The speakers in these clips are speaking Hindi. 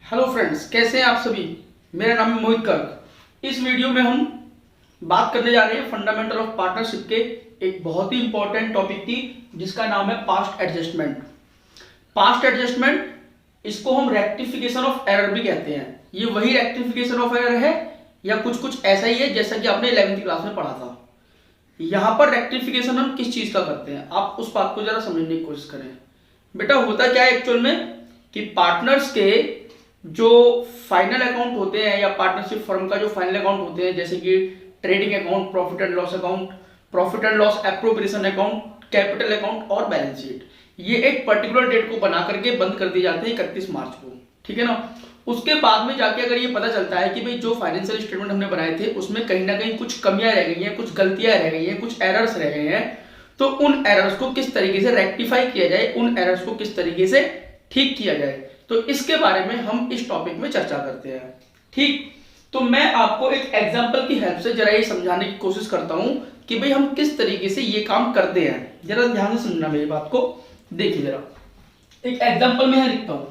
हेलो फ्रेंड्स, कैसे हैं आप सभी। मेरा नाम है मोहित गर्ग। इस वीडियो में हम बात करने जा रहे हैं फंडामेंटल ऑफ पार्टनरशिप के एक बहुत ही इंपॉर्टेंट टॉपिक की, जिसका नाम है पास्ट एडजस्टमेंट। पास्ट एडजस्टमेंट, इसको हम रेक्टिफिकेशन ऑफ एरर भी कहते हैं। ये वही रेक्टिफिकेशन ऑफ एरर है या कुछ कुछ ऐसा ही है जैसा कि आपने 11वीं क्लास में पढ़ा था। यहाँ पर रेक्टिफिकेशन हम किस चीज का करते हैं, आप उस बात को जरा समझने की कोशिश करें। बेटा होता क्या है एक्चुअल में कि पार्टनर्स के जो फाइनल अकाउंट होते हैं या पार्टनरशिप फर्म का जो फाइनल अकाउंट होते हैं, जैसे कि trading account, profit and loss account, profit and loss appropriation account, capital account और बैलेंस शीट, ये एक पर्टिकुलर डेट को बना करके बंद कर दिए जाते हैं 31 मार्च को। ठीक है ना। उसके बाद में जाके अगर ये पता चलता है कि भाई जो फाइनेंशियल स्टेटमेंट हमने बनाए थे उसमें कहीं ना कहीं कुछ कमियां रह गई हैं, कुछ गलतियां रह गई हैं, कुछ एरर्स रह गए हैं, तो उन एरर्स को किस तरीके से रेक्टिफाई किया जाए, उन एरर्स को किस तरीके से ठीक किया जाए, तो इसके बारे में हम इस टॉपिक में चर्चा करते हैं। ठीक, तो मैं आपको एक एग्जांपल की हेल्प से जरा ये समझाने की कोशिश करता हूं कि भाई हम किस तरीके से ये काम करते हैं। जरा ध्यान से सुनना मेरी बात को। देखिए जरा, एक एग्जांपल में लिखता हूं।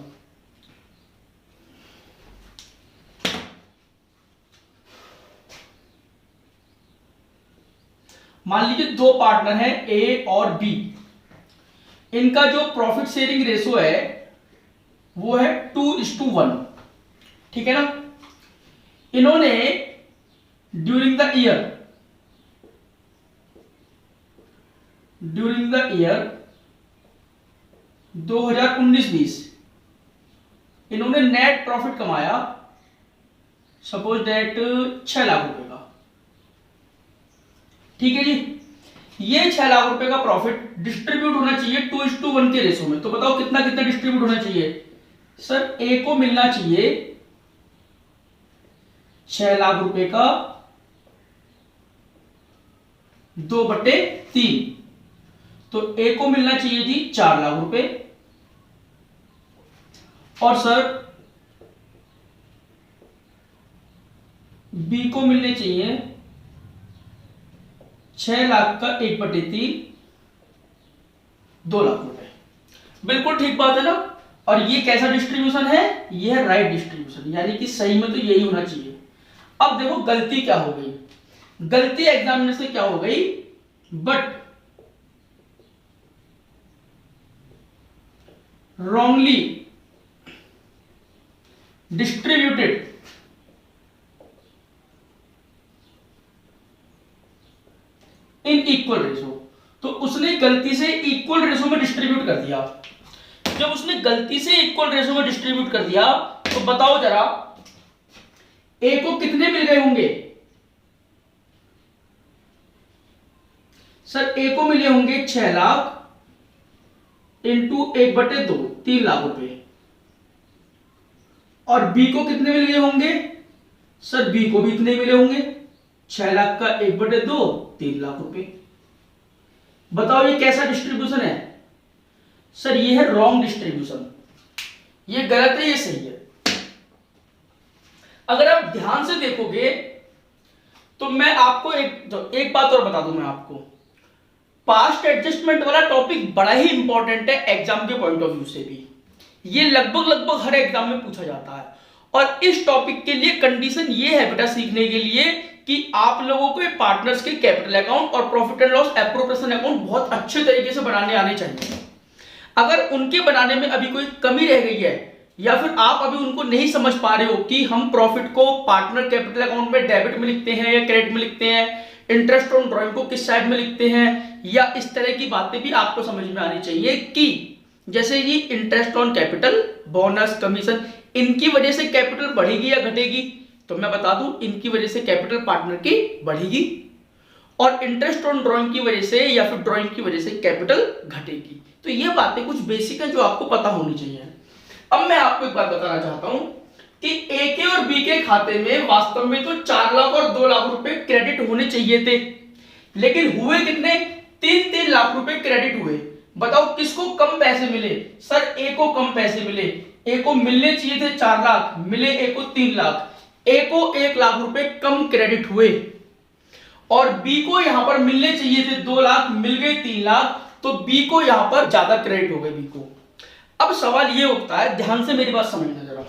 मान लीजिए दो पार्टनर हैं ए और बी। इनका जो प्रॉफिट शेयरिंग रेशो है वो है 2:1। ठीक है ना। इन्होंने ड्यूरिंग द ईयर 2019-20 इन्होंने नेट प्रॉफिट कमाया, सपोज दैट 6 लाख रुपए का। ठीक है जी। ये 6 लाख रुपए का प्रॉफिट डिस्ट्रीब्यूट होना चाहिए 2:1 के रेशो में। तो बताओ कितना कितना डिस्ट्रीब्यूट होना चाहिए। सर ए को मिलना चाहिए 6 लाख रुपए का 2/3, तो ए को मिलना चाहिए जी 4 लाख रुपए, और सर बी को मिलने चाहिए 6 लाख का 1/3, 2 लाख रुपए। बिल्कुल ठीक बात है ना। और ये कैसा डिस्ट्रीब्यूशन है, ये है राइट डिस्ट्रीब्यूशन, यानी कि सही में तो यही होना चाहिए। अब देखो गलती क्या हो गई। गलती एग्जामिनर से क्या हो गई, but wrongly distributed in equal ratio. तो उसने गलती से इक्वल रेशो में डिस्ट्रीब्यूट कर दिया। जब उसने गलती से इक्वल रेशो में डिस्ट्रीब्यूट कर दिया तो बताओ जरा ए को कितने मिल गए होंगे। सर ए को मिले होंगे 6 लाख इंटू 1/2, 3 लाख रुपए। और बी को कितने मिल गए होंगे। सर बी को भी इतने मिले होंगे 6 लाख का 1/2, 3 लाख रुपए। बताओ ये कैसा डिस्ट्रीब्यूशन है। सर ये है रॉन्ग डिस्ट्रीब्यूशन, ये गलत है, ये सही है। अगर आप ध्यान से देखोगे तो मैं आपको एक बात और बता दूं मैं आपको, पास्ट एडजस्टमेंट वाला टॉपिक बड़ा ही इंपॉर्टेंट है एग्जाम के पॉइंट ऑफ व्यू से भी। ये लगभग हर एग्जाम में पूछा जाता है। और इस टॉपिक के लिए कंडीशन ये है बेटा सीखने के लिए कि आप लोगों को पार्टनर्स के कैपिटल अकाउंट और profit and loss appropriation account बहुत अच्छे तरीके से बनाने आने चाहिए। अगर उनके बनाने में अभी कोई कमी रह गई है या फिर आप अभी उनको नहीं समझ पा रहे हो कि हम प्रॉफिट को पार्टनर कैपिटल अकाउंट में डेबिट में लिखते हैं या क्रेडिट में लिखते हैं, इंटरेस्ट ऑन ड्रॉइंग को किस साइड में लिखते हैं, या इस तरह की बातें भी आपको समझ में आनी चाहिए कि जैसे ये interest on capital, bonus, commission, इनकी वजह से कैपिटल बढ़ेगी या घटेगी। तो मैं बता दूं, इनकी वजह से कैपिटल पार्टनर की बढ़ेगी और इंटरेस्ट ऑन ड्रॉइंग की वजह से या फिर ड्रॉइंग की वजह से कैपिटल घटेगी। तो ये बातें कुछ बेसिक है जो आपको पता होनी चाहिए। अब मैं आपको एक बात बताना चाहता हूं कि ए के और बी के खाते में वास्तव में तो 4 लाख और 2 लाख रुपए क्रेडिट होने चाहिए थे, लेकिन हुए कितने, 3 लाख रुपए क्रेडिट हुए। बताओ किसको कम पैसे मिले। सर ए को कम पैसे मिले। ए को मिलने चाहिए थे 4 लाख, मिले ए को 3 लाख। ए को 1 लाख रुपए कम क्रेडिट हुए और बी को यहां पर मिलने चाहिए थे 2 लाख, मिल गए 3 लाख, तो बी को यहां पर ज्यादा क्रेडिट हो गए बी को। अब सवाल ये उठता है, ध्यान से मेरी बात समझना जरा।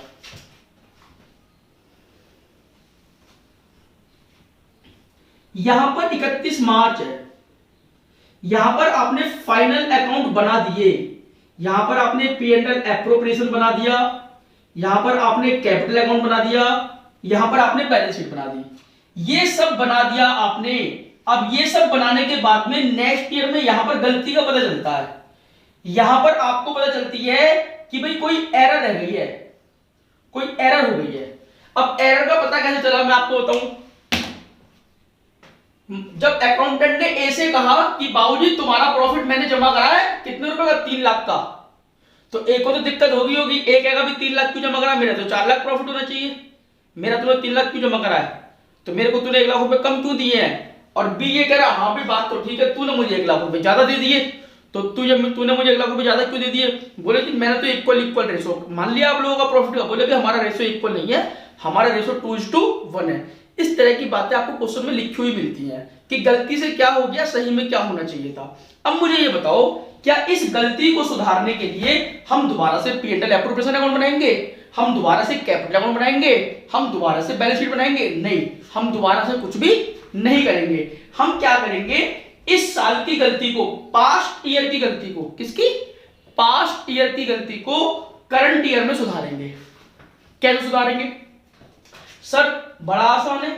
यहां पर 31 मार्च है, यहां पर आपने फाइनल अकाउंट बना दिए, यहां पर आपने पी एंड एल एप्रोप्रिएशन बना दिया, यहां पर आपने कैपिटल अकाउंट बना दिया, यहां पर आपने बैलेंस शीट बना दी, ये सब बना दिया आपने। अब ये सब बनाने के बाद में नेक्स्ट ईयर में यहां पर गलती का पता चलता है, यहां पर आपको पता चलती है कि भाई कोई एरर रह गई है, कोई एरर हो गई है। अब एरर का पता कैसे चला मैं आपको बताऊं। जब अकाउंटेंट ने ए से कहा कि बाबूजी तुम्हारा प्रॉफिट मैंने जमा करा है कितने रुपए का, 3 लाख का, तो एक को तो दिक्कत होगी एक कहेगा भी 3 लाख क्यों जमा करा, मेरा तो 4 लाख प्रॉफिट होना चाहिए, मेरा तूने 3 लाख क्यों जमा करा है, तो मेरे को तूने 1 लाख रुपए कम क्यों दिए हैं। और बी ये कह रहा हाँ भी बात तो ठीक है, तूने मुझे 1 लाख रुपए ज्यादा दे दिए, तो तूने मुझे 1 लाख रुपए ज्यादा क्यों दे दिए। बोले कि मैंने तो इक्वल रेशो मान लिया आप लोगों का प्रॉफिट का, बोले कि हमारा रेशो इक्वल नहीं है, हमारा रेशो 2:1 है। इस तरह की बातें आपको क्वेश्चन में लिखी हुई मिलती हैं कि गलती से क्या हो गया, सही में क्या होना चाहिए था। अब मुझे ये बताओ, क्या इस गलती को सुधारने के लिए हम दोबारा से P and L appropriation account बनाएंगे, हम दोबारा से कैपिटल अकाउंट बनाएंगे, हम दोबारा से बैलेंस शीट बनाएंगे? नहीं, हम दोबारा से कुछ भी नहीं करेंगे। हम क्या करेंगे, इस साल की गलती को, पास्ट ईयर की गलती को, किसकी, पास्ट ईयर की गलती को करंट ईयर में सुधारेंगे। कैसे सुधारेंगे सर? बड़ा आसान है।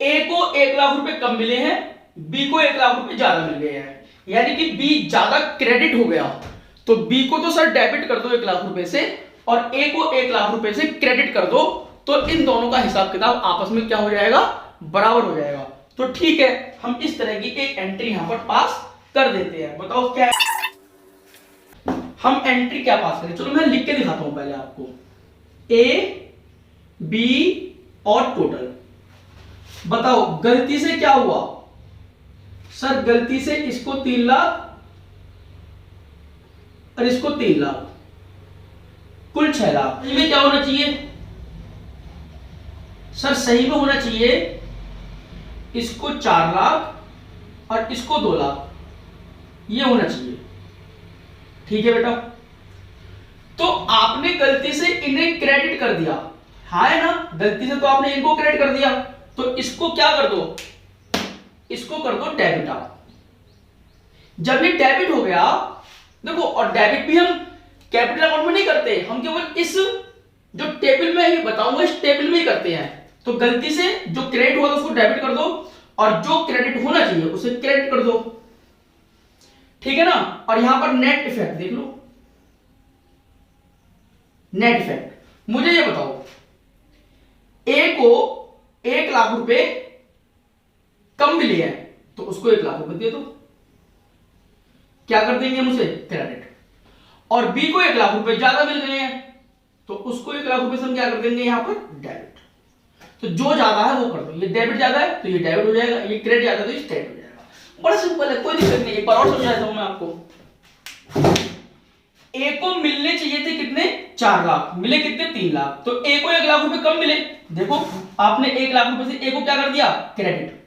ए को 1 लाख रुपए कम मिले हैं, बी को 1 लाख रुपए ज्यादा मिल गए हैं, यानी कि बी ज्यादा क्रेडिट हो गया, तो बी को तो सर डेबिट कर दो 1 लाख रुपए से, और ए को 1 लाख रुपए से क्रेडिट कर दो, तो इन दोनों का हिसाब किताब आपस में क्या हो जाएगा, बराबर हो जाएगा। तो ठीक है, हम इस तरह की एक एंट्री यहां पर पास कर देते हैं। बताओ क्या है? हम एंट्री क्या पास करें, चलो मैं लिख के दिखाता हूं पहले आपको। ए, बी और टोटल। बताओ गलती से क्या हुआ सर? गलती से इसको 3 लाख और इसको 3 लाख, कुल 6 लाख। इसमें क्या होना चाहिए सर? सही में होना चाहिए इसको 4 लाख और इसको 2 लाख, ये होना चाहिए। ठीक है बेटा, तो आपने गलती से इन्हें क्रेडिट कर दिया, हाँ है ना, गलती से तो आपने इनको क्रेडिट कर दिया, तो इसको क्या कर दो, इसको कर दो डेबिट। आप जब ये डेबिट हो गया, देखो, और डेबिट भी हम कैपिटल अकाउंट में नहीं करते, हम केवल इस जो टेबल में ये बताऊंगा इस टेबल में ही करते हैं। तो गलती से जो क्रेडिट हुआ उसको डेबिट कर दो, और जो क्रेडिट होना चाहिए उसे क्रेडिट कर दो, ठीक है ना। और यहां पर नेट इफेक्ट देख लो, नेट इफेक्ट। मुझे ये बताओ, ए को 1 लाख रुपए कम मिले हैं, तो उसको 1 लाख रुपए दे दो, क्या कर देंगे हम उसे, क्रेडिट। और बी को 1 लाख रुपए ज्यादा मिल गए हैं, तो उसको 1 लाख रुपए से हम क्या कर देंगे यहां पर, डेबिट। तो जो ज्यादा है वो कर दो, ये डेबिट ज्यादा है तो ये डेबिट हो जाएगा, ये क्रेडिट ज्यादा है तो ये क्रेडिट हो जाएगा। बड़ा सिंपल है, कोई दिक्कत नहीं। एक बार और समझाता हूं मैं आपको। ए को मिलने चाहिए थे कितने, 4 लाख, मिले कितने, 3 लाख, तो ए को 1 लाख रुपए कम मिले। देखो आपने 1 लाख रुपए से ए को क्या कर दिया, क्रेडिट।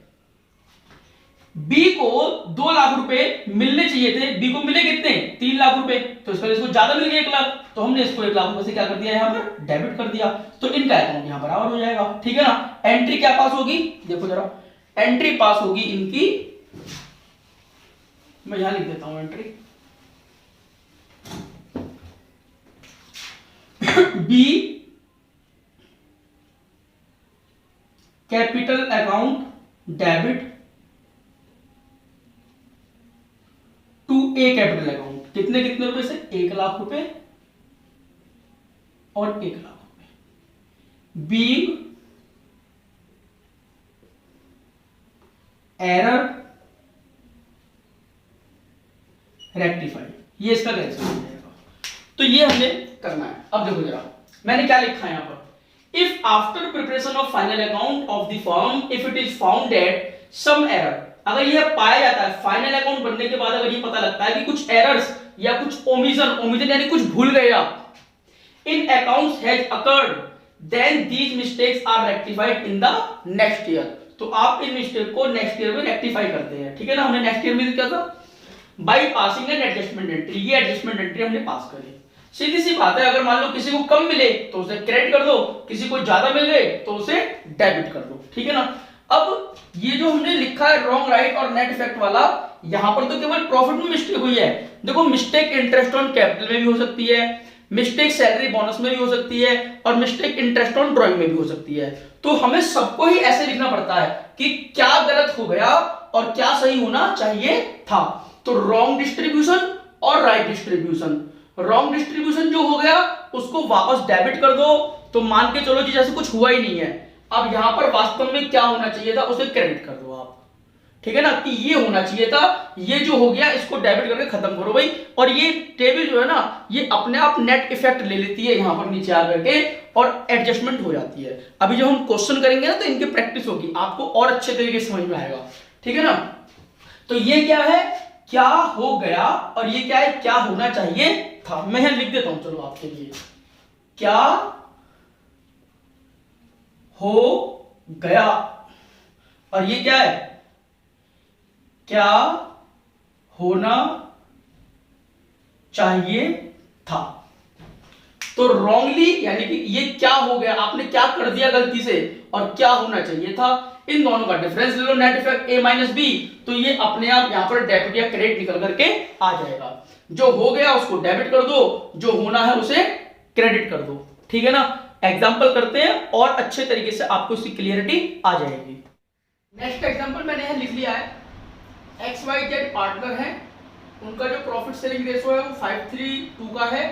बी को 2 लाख रुपए मिलने चाहिए थे, बी को मिले कितने, 3 लाख रुपए, तो इसको ज्यादा मिल गया 1 लाख, तो हमने इसको 1 लाख रुपए से क्या कर दिया, यहां पर डेबिट कर दिया, तो इनका अकाउंट यहां बराबर हो जाएगा। ठीक है ना। एंट्री क्या पास होगी, देखो जरा, एंट्री पास होगी इनकी, मैं यहां लिख देता हूं entry, B capital account debit to A capital account, कितने कितने रुपए से, 1 लाख रुपए और 1 लाख रुपए। बी एरर रेक्टिफाइड, ये इसका कैंसिल हो जाएगा। तो ये हमने करना है। अब देखो जरा, मैंने क्या लिखा है यहां पर, if after preparation of final account of the firm if it is found that some error, अगर यह पाया जाता है फाइनल अकाउंट बनने के बाद, अगर ये पता लगता है कि कुछ एरर्स या कुछ ओमिशन यानी कुछ भूल गए आप in accounts has occurred, then these mistakes are rectified in the next year, तो आप इन मिस्टेक को नेक्स्ट ईयर में रेक्टिफाई करते हैं। ठीक है ना। हमने नेक्स्ट ईयर में क्या था, by passing an adjustment entry, ये एडजस्टमेंट एंट्री हमने पास करी। सीधी सी बात है, अगर मान लो किसी को कम मिले तो उसे क्रेडिट कर दो, किसी को ज्यादा मिल गए तो उसे डेबिट कर दो। ठीक है ना। अब ये जो हमने लिखा है रॉन्ग राइट और नेट इफेक्ट वाला, यहां पर तो केवल प्रॉफिट में मिस्टेक हुई है। देखो मिस्टेक इंटरेस्ट ऑन कैपिटल में भी हो सकती है, मिस्टेक सैलरी बोनस में भी हो सकती है, और मिस्टेक इंटरेस्ट ऑन ड्राइंग में भी हो सकती है। तो हमें सबको ही ऐसे लिखना पड़ता है कि क्या गलत हो गया और क्या सही होना चाहिए था। तो रॉन्ग डिस्ट्रीब्यूशन और राइट डिस्ट्रीब्यूशन। रॉन्ग डिस्ट्रीब्यूशन जो हो गया उसको वापस डेबिट कर दो, तो मान के चलो जी जैसे कुछ हुआ ही नहीं है। अब यहां पर वास्तव में क्या होना चाहिए था उसे क्रेडिट कर दो आप, ठीक है ना, कि ये होना चाहिए था, ये जो हो गया इसको डेबिट करके खत्म करो भाई। और ये टेबल जो है ना ये अपने आप नेट इफेक्ट ले लेती है यहां पर नीचे आकर के, और एडजस्टमेंट हो जाती है। अभी जब हम क्वेश्चन करेंगे ना तो इनकी प्रैक्टिस होगी, आपको और अच्छे तरीके से समझ में आएगा, ठीक है ना। तो ये क्या है, क्या हो गया, और ये क्या है, क्या होना चाहिए था। मैं यहां लिख देता हूं चलो आपके लिए, क्या हो गया, और ये क्या है, क्या होना चाहिए था। तो रॉन्गली यानी कि ये क्या हो गया, आपने क्या कर दिया गलती से, और क्या होना चाहिए था, इन दोनों का डिफरेंस ले लो, net effect a minus B. तो ये अपने आप यहां पर डेबिट या क्रेडिट निकल करके आ जाएगा। जो हो गया उसको डेबिट कर दो, जो होना है उसे क्रेडिट कर दो, ठीक है ना। एग्जाम्पल करते हैं और अच्छे तरीके से आपको इसकी क्लियरिटी आ जाएगी। नेक्स्ट एग्जाम्पल मैंने यहां लिख लिया है, XYZ पार्टनर है, उनका जो प्रॉफिट सेलिंग रेशो है वो 532 का है,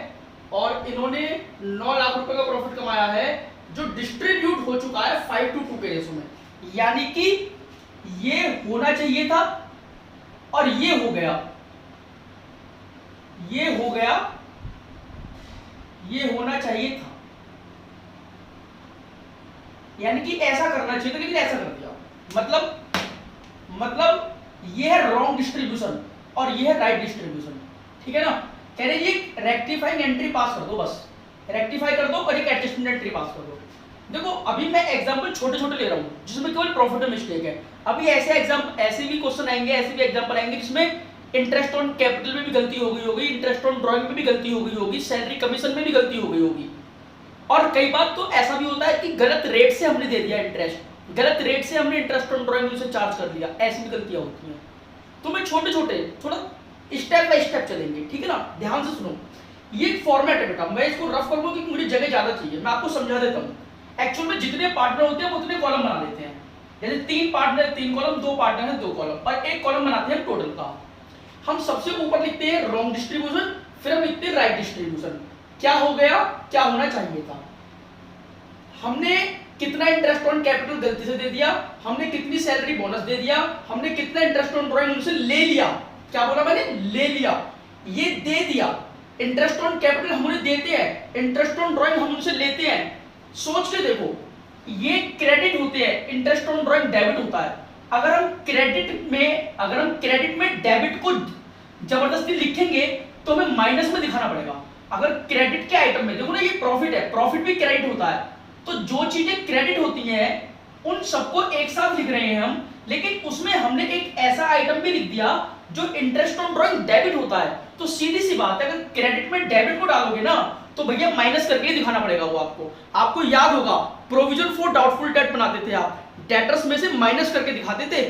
और इन्होंने 9 लाख रुपए का प्रॉफिट कमाया है जो डिस्ट्रीब्यूट हो चुका है 5:2 के रेशो में। यानी कि ये होना चाहिए था और ये हो गया, ये हो गया, ये होना चाहिए था, यानी कि ऐसा करना चाहिए था लेकिन ऐसा कर दिया। मतलब ये है रॉन्ग डिस्ट्रीब्यूशन और ये है राइट डिस्ट्रीब्यूशन, ठीक है ना। कह रहे ये रेक्टिफाइंग एंट्री पास कर दो, बस रेक्टिफाई कर दो और एक एडजस्टमेंट एंट्री पास कर दो। देखो अभी मैं एग्जांपल छोटे छोटे ले रहा हूं जिसमें केवल प्रॉफिट में मिस्टेक है। अभी ऐसे भी क्वेश्चन आएंगे, ऐसे भी एग्जांपल आएंगे जिसमें इंटरेस्ट ऑन कैपिटल में भी गलती हो गई होगी, इंटरेस्ट ऑन ड्राइंग में भी गलती हो गई होगी, सैलरी कमीशन में भी गलती हो गई होगी। और कई बार तो ऐसा भी होता है कि गलत रेट से हमने दे दिया इंटरेस्ट, गलत रेट से हमने इंटरेस्ट ऑन ड्राइंग से चार्ज कर दिया, ऐसी भी गलतियां होती हैं। तो मैं छोटे छोटे थोड़ा स्टेप बाय स्टेप चलेंगे, ठीक है ना, ध्यान से सुनो। ये एक फॉर्मेट है बेटा, मैं इसको रफ करूंगा क्योंकि मुझे जगह ज्यादा चाहिए, मैं आपको समझा देता हूँ। एक्चुअल में जितने पार्टनर होते हैं वो उतने कॉलम बना देते हैं, जैसे 3 पार्टनर 3 कॉलम, 2 पार्टनर है 2 कॉलम, और एक कॉलम बनाते हैं टोटल का। हम सबसे ऊपर लिखते हैं रॉन्ग डिस्ट्रीब्यूशन, फिर हम लिखते हैं राइट डिस्ट्रीब्यूशन। क्या हो गया, क्या होना चाहिए था, हमने कितना इंटरेस्ट ऑन कैपिटल गलती से दे दिया, हमने कितनी सैलरी बोनस दे दिया, हमने कितना इंटरेस्ट ऑन ड्राइंग उनसे ले लिया। क्या बोला मैंने, ले लिया, ये दे दिया। इंटरेस्ट ऑन कैपिटल हम उन्हें देते हैं, इंटरेस्ट ऑन ड्राइंग हम उनसे लेते हैं। सोच के देखो, ये क्रेडिट होते हैं, इंटरेस्ट ऑन ड्राइंग डेबिट होता है। अगर हम क्रेडिट में डेबिट को जबरदस्ती लिखेंगे तो हमें माइनस में दिखाना पड़ेगा। अगर क्रेडिट के आइटम में देखो ना, ये प्रॉफिट है, प्रॉफिट भी क्रेडिट होता है, तो जो चीजें क्रेडिट होती हैं उन सबको एक साथ लिख रहे हैं हम, लेकिन उसमें हमने एक ऐसा आइटम भी लिख दिया जो इंटरेस्ट ऑन ड्राइंग डेबिट होता है। तो सीधी सी बात है, अगर क्रेडिट में डेबिट को डालोगे ना तो भैया माइनस करके ही दिखाना पड़ेगा वो आपको याद होगा प्रोविजन फॉर डाउटफुल डेट बनाते थे आप, डेटर्स में से माइनस करके दिखाते थे।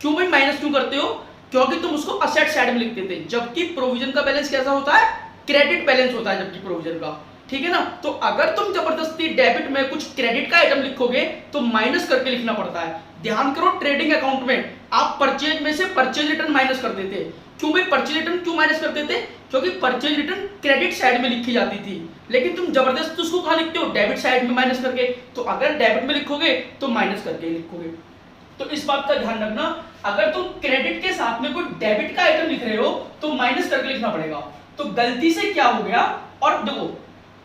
क्यों भाई माइनस क्यों करते हो, क्योंकि तुम उसको असेट साइड में लिखते थे, जबकि प्रोविजन का बैलेंस कैसा होता है, क्रेडिट बैलेंस होता है जबकि प्रोविजन का, ठीक है ना। तो अगर तुम जबरदस्ती डेबिट में कुछ क्रेडिट का आइटम लिखोगे तो माइनस करके लिखना पड़ता है। ध्यान करो, ट्रेडिंग अकाउंट में आप परचेज में से परचेज रिटर्न माइनस करते थे। क्यों भाई परचेज रिटर्न क्यों माइनस करते थे, क्योंकि परचेज रिटर्न क्रेडिट साइड में लिखी जाती थी, लेकिन तुम जबरदस्ती उसको कहां लिखते हो, डेबिट साइड में माइनस करके। तो अगर डेबिट में लिखोगे तो माइनस करके ही लिखोगे। तो इस बात का ध्यान रखना, अगर तुम क्रेडिट के साथ में कोई डेबिट का आइटम लिख रहे हो तो माइनस करके लिखना पड़ेगा। तो गलती से क्या हो गया, और देखो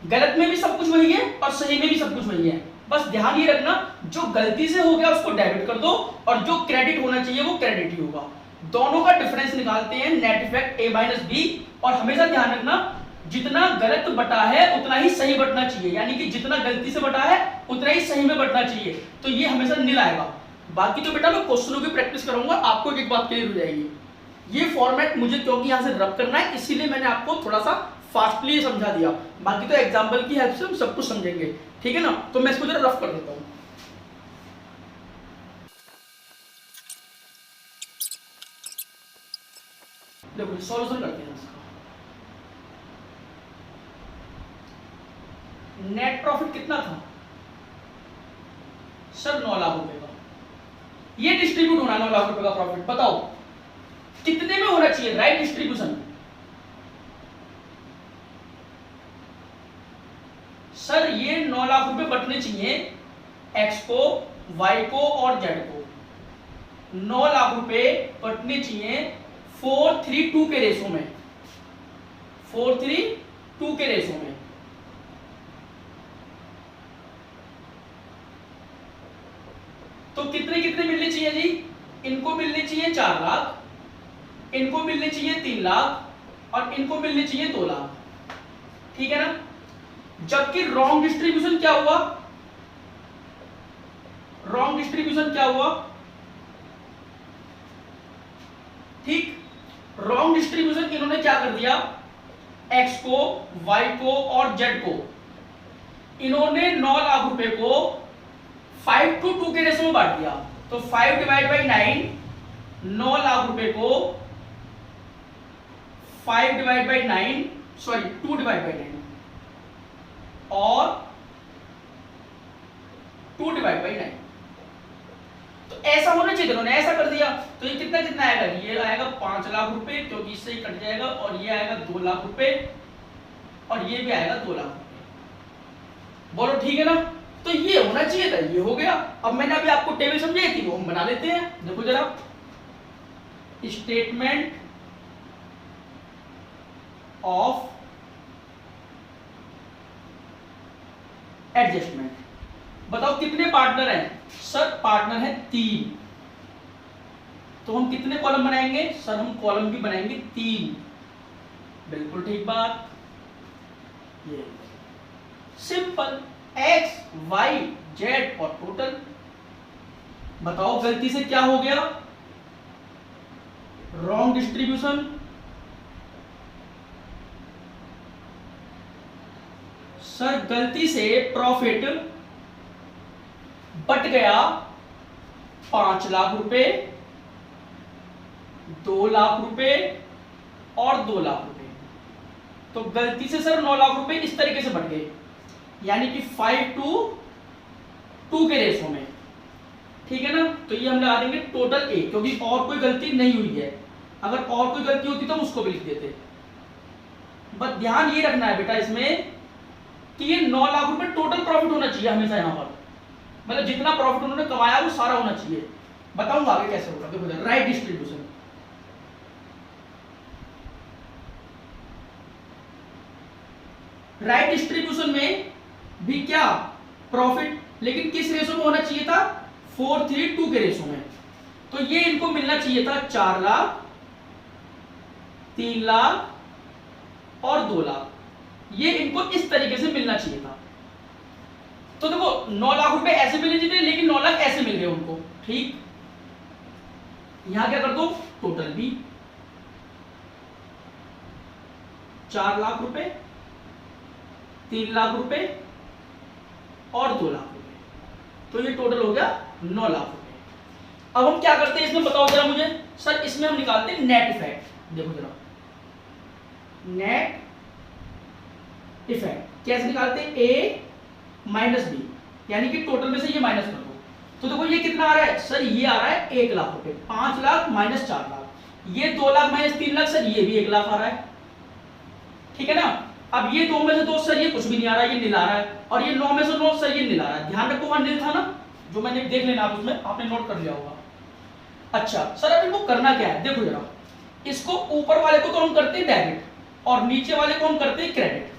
गलत में भी सब कुछ वही है और सही में भी सब कुछ वही है, बस ध्यान ये रखना जो गलती से हो गया उसको डेबिट कर दो और जो क्रेडिट होना चाहिए वो क्रेडिट ही होगा। दोनों का डिफरेंस निकालते हैं, net effect a minus B. और हमेशा ध्यान रखना जितना गलत बटा है उतना ही सही बटना चाहिए, यानी कि जितना गलती से बटा है उतना ही सही में बटना चाहिए, तो ये हमेशा नील आएगा। बाकी तो बेटा मैं क्वेश्चनों की प्रैक्टिस कराऊंगा, आपको एक बात क्लियर हो जाएगी। ये फॉर्मेट मुझे क्योंकि यहां से रब करना है इसीलिए मैंने आपको थोड़ा सा फास्टली समझा दिया, बाकी तो एग्जाम्पल की हेल्प से हम सब कुछ समझेंगे, ठीक है ना। तो मैं इसको जरा रफ कर देता हूं। देखो सॉल्यूशन करते हैं इसका। नेट प्रॉफिट कितना था सर? 9 लाख रुपए का। ये डिस्ट्रीब्यूट होना 9 लाख रुपए का प्रॉफिट, बताओ कितने में होना चाहिए? Right distribution. सर ये 9 लाख रुपए बटने चाहिए एक्स को, वाई को और जेड को। 9 लाख रुपए बटने चाहिए 4:3:2 के रेशो में, 4:3:2 के रेशो में। तो कितने कितने मिलने चाहिए जी? इनको मिलने चाहिए 4 लाख, इनको मिलने चाहिए 3 लाख और इनको मिलने चाहिए 2 लाख। ठीक है ना? जबकि रॉन्ग डिस्ट्रीब्यूशन क्या हुआ? रॉन्ग डिस्ट्रीब्यूशन क्या हुआ? ठीक, रॉन्ग डिस्ट्रीब्यूशन इन्होंने क्या कर दिया? एक्स को, वाई को और जेड को इन्होंने 9 लाख रुपए को 5:2 के रेशो में बांट दिया। तो 5/9, 9 लाख रुपए को 5/9 सॉरी 2/9 और 2/9। तो ऐसा होना चाहिए, उन्होंने ऐसा कर दिया। तो ये कितना कितना आएगा? ये आएगा 5 लाख रुपए क्योंकि इससे ही कट जाएगा, और ये आएगा 2 लाख रुपए और ये भी आएगा 2 लाख रुपए। बोलो ठीक है ना? तो ये होना चाहिए था, ये हो गया। अब मैंने अभी आपको टेबल समझाई थी, वो हम बना लेते हैं। देखो जरा, स्टेटमेंट ऑफ एडजस्टमेंट। बताओ कितने पार्टनर हैं? सर पार्टनर है 3। तो हम कितने कॉलम बनाएंगे? सर हम कॉलम भी बनाएंगे 3। बिल्कुल ठीक बात। ये सिंपल, एक्स, वाई, जेड और टोटल। बताओ गलती से क्या हो गया? Wrong distribution. सर गलती से प्रॉफिट बट गया 5 लाख रुपए, 2 लाख रुपए और 2 लाख रुपए। तो गलती से सर 9 लाख रुपए इस तरीके से बट गए, यानी कि 5:2 के रेशो में। ठीक है ना? तो ये हम लगा देंगे टोटल ए, क्योंकि और कोई गलती नहीं हुई है। अगर और कोई गलती होती तो हम उसको भी लिख देते। बस ध्यान ये रखना है बेटा इसमें कि ये 9 लाख रुपए टोटल प्रॉफिट होना चाहिए हमेशा यहां पर, मतलब जितना प्रॉफिट उन्होंने कमाया वो सारा होना चाहिए। बताऊंगा आगे कैसे होगा। देखो राइट डिस्ट्रीब्यूशन। राइट डिस्ट्रीब्यूशन में भी क्या प्रॉफिट, लेकिन किस रेशो में होना चाहिए था? 4:3:2 के रेशो में। तो ये इनको मिलना चाहिए था 4 लाख, 3 लाख और 2 लाख। ये इनको इस तरीके से मिलना चाहिए था। तो देखो 9 लाख रुपए ऐसे मिलने चाहिए, लेकिन 9 लाख ऐसे मिल गए उनको। ठीक, यहां क्या कर दो? टोटल भी 4 लाख रुपए, 3 लाख रुपए और 2 लाख रुपए। तो ये टोटल हो गया 9 लाख रुपए। अब हम क्या करते हैं इसमें, बताओ जरा मुझे। सर इसमें हम निकालते हैं नेट इफेक्ट। देखो जरा, नेट इफेक्ट कैसे निकालते हैं? ए माइनस बी, यानी कि टोटल में से ये माइनस कर दो। तो देखो ये कितना आ रहा है? सर ये आ रहा है 1 लाख रुपए। 5 लाख माइनस 4 लाख, ये 2 लाख माइनस 3 लाख, सर ये भी 1 लाख आ रहा है। ठीक है ना? अब ये 2 में से 2, सर ये कुछ भी नहीं आ रहा है, ये नील आ रहा है। और ये 9 में से 9, सर ये नील आ रहा है। ध्यान रखो वहां नील था ना, जो मैंने देख लेना, आप उसमें आपने नोट कर लिया होगा। अच्छा सर अब इनको करना क्या है? देखो जरा, इसको ऊपर वाले को तो हम करते हैं डेबिट और नीचे वाले को हम करते हैं क्रेडिट।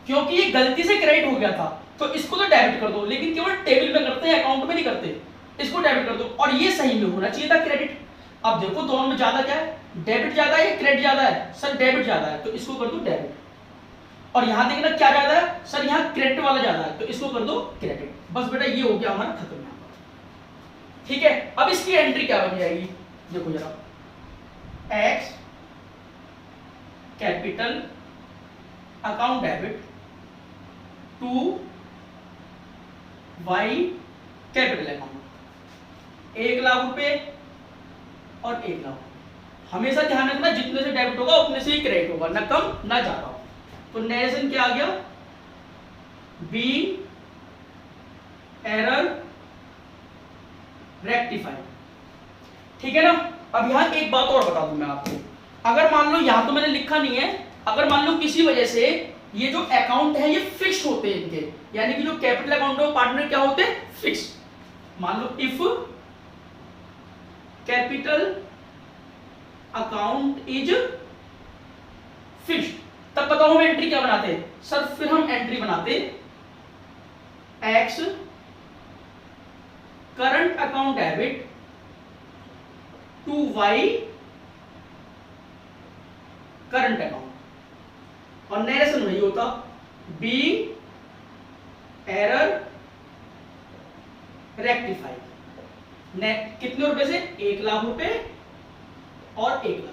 क्योंकि ये गलती से क्रेडिट हो गया था तो इसको तो डेबिट कर दो, लेकिन केवल टेबल में करते हैं, अकाउंट में नहीं करते। इसको डेबिट कर दो, और ये सही में होना चाहिए था क्रेडिट। अब देखो दोनों में ज्यादा क्या है? डेबिट ज्यादा है या क्रेडिट ज्यादा है? सर डेबिट ज्यादा है, तो इसको कर दो डेबिट। और यहां देखना क्या ज्यादा है? सर यहां क्रेडिट वाला ज्यादा है, तो इसको कर दो क्रेडिट। बस बेटा ये हो गया हमारा खत्म यहां पर। ठीक है, अब इसकी एंट्री क्या बन जाएगी? देखो जरा, X capital account debit to Y capital account, 1 lakh रुपए और 1 लाख रुपए। हमेशा ध्यान रखना जितने से डेबिट होगा उतने से ही क्रेडिट होगा, ना कम ना ज्यादा। तो नरेशन क्या आ गया, बी एरर रेक्टिफाई, ठीक है ना। अब यहां एक बात और बता दूं मैं आपको, अगर मान लो यहां तो मैंने लिखा नहीं है, अगर मान लो किसी वजह से ये जो अकाउंट है ये फिक्स होते हैं इनके, यानी कि जो कैपिटल अकाउंट है वो पार्टनर क्या होते हैं, फिक्स। मान लो if capital account is fixed, तब बताओ हम एंट्री क्या बनाते हैं सर, फिर हम एंट्री बनाते X current account debit to Y current account, और नरेशन वही होता बी एरर रेक्टिफाई। कितने रुपए से, 1,00,000 रुपए और 1,00,000 रुपए।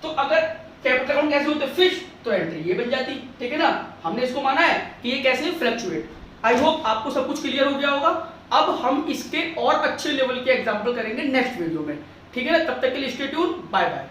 तो अगर कैपिटल अकाउंट कैसे होते फिक्स, तो एंट्री ये बन जाती, ठीक है ना। हमने इसको माना है कि ये कैसे फ्लक्चुएट। आई होप आपको सब कुछ क्लियर हो गया होगा। अब हम इसके और अच्छे लेवल के एग्जांपल करेंगे नेक्स्ट वीडियो में, ठीक है ना। तब तक के लिए स्टे ट्यून, बाय बाय।